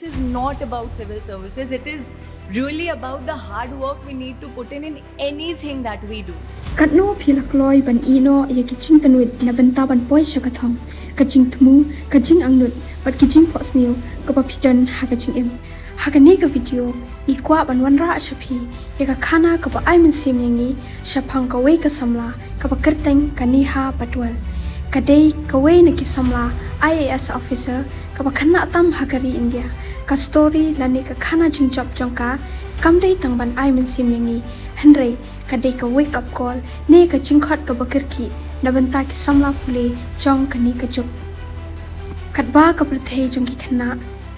This is not about civil services. It is really about the hard work we need to put in anything that we do. Katno philakloi ban ino ye kiching penwit na benta ban poi shakathong kaching thumu kaching angnut but kiching phosniu kapa pitan hakaching em hakani ka video ikwa ban wanra shapi ye ka khana kapa ai Mynsiem yangi shaphang ka wei ka samla kapa kerteng kaniha patwal kadai ka wei na ki samla IAS officer kapa khana tam hakari India ka story lani ka khana jingjap jongka kamdai tangban ai Mynsiem yangi henry kadai ka wake up call ne ka jingkhot ka bakirki na benta ki samla pule jong kani ka juk katba ka prathei jong ki khana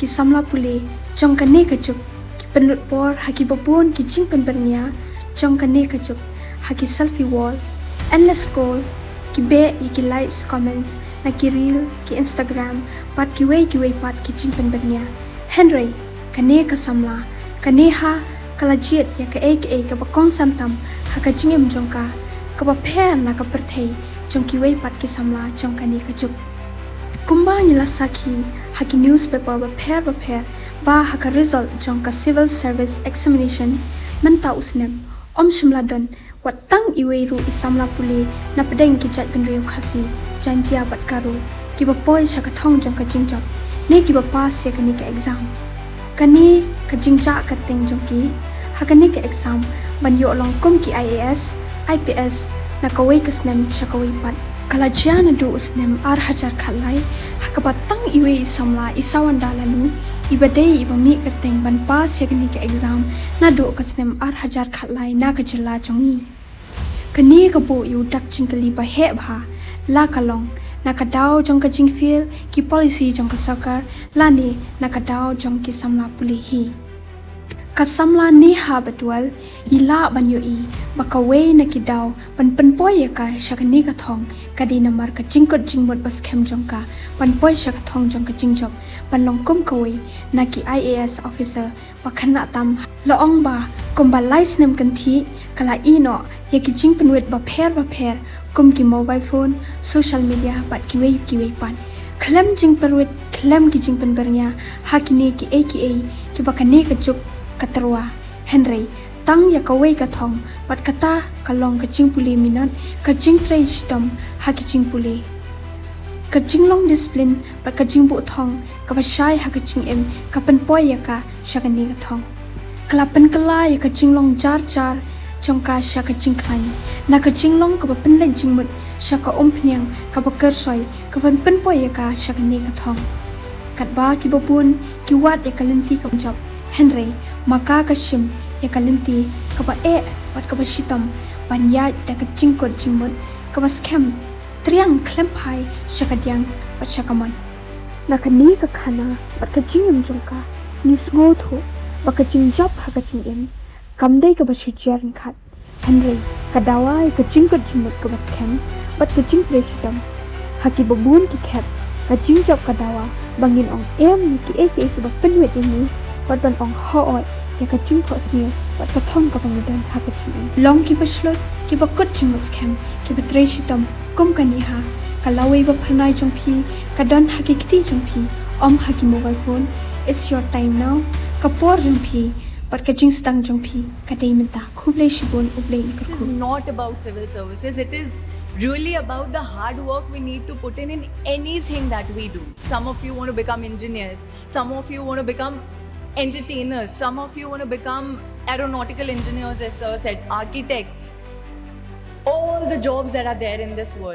ki samla pule jong kane ka juk ki penut por haki babon ki jing penbernia jong kane ka juk haki selfie wall endless scroll ki be ki likes comments na ki reel ki Instagram pat ki wei pat ki jing penbernia henry kane ka samla kane ha kalajiet ya ka ka bakong santam haka jingem jongka ka ba phen na ka perthei jongki wei pat ki samla jongkani ka juk kumba ni la saki haki newspaper ba pher ba haka result jongka civil service examination menta Snem om shimla don watang iwei ru isamla puli na pedeng ki chat ben reu khasi jantia pat karu ki ba poi shaka thong jongka jingjap ne ki ba pass ya kani ka exam kani ka jingja karteng jongki hakani ka exam ban yo long kum ki IAS IPS na kawai ka Snem shakawai pat kalajian du Snem ar hajar khalai hakabatang iwe samla isawan dalanu ibadai ibami kerteng ban pas yakni ka exam na du ka Snem ar hajar khalai na ka jilla jongi kani ka bo yu dak jingkali ba he bha la kalong na ka daw jong ka jingfil ki policy jong ka sarkar lani na ka daw jong ki samla puli hi kasamla ni ha batwal ila banyo I bakawe na kidaw panpanpoy ka shakani ka thong kadi namar ka jingkot jingmot bas khem jongka panpoy shaka thong jongka jingjob panlongkom kawe na ki IAS officer Bakhynnah tam loong ba komba Snem kanthi kala ino ye ki jingpenwet ba pher kum ki mobile phone social media bat kiwe pan Khlem jingpenwet Khlem ki jingpenbernya hakini ki ki bakane ka juk katarwa henry tang ya kawai ka thong pat kata kalong ka jingpuli minot ka jing trai shitom ha ki jingpuli ka jinglong discipline pat ka jingbu thong ka basai ha ka jing em ka pan poy ya ka shakani ka thong kalapan kala ya ka jinglong jar chongka shaka jingklan na ka jinglong ka pan le jingmut shaka ompnyang ka bakar soi ka pan poy ya ka shakani ka thong katba ki babun ki wat ya LYNTI ka job henry maka ka shim ya ka LYNTI ka ba pat ka ba shitam banya da ka jingkot jingmut ka ba scam triang Khlem phai shakadiang pat shakaman na ka ni ka khana pat ka jingem jongka ni sngo tho ba ka jingjap ha ka jingem kamdai ka ba shijar khat henry ka dawa ka jingkot jingmut ka ba scam pat ka jingtre shitam haki babun ki khat ka jingjap ka dawa bangin ong ni ki ba penwet ni pat ban ong hooi ya ka jing phosniu pat ka thong ka bangidan ha ka jing long ki PYNSHLUR ki ba kut jing scam ki ba tre shitam kum kani ha ka lawei ba phanai jong phi ka don ha ki kiti jong phi om ha ki mobile phone it's your time now ka por jong phi pat ka jing stang jong phi ka dei menta khuble shibon uble ka This is not about civil services. It is really about the hard work we need to put in anything that we do. Some of you want to become engineers, some of you want to become entertainers, some of you want to become aeronautical engineers, as sir said, architects, all the jobs that are there in this world.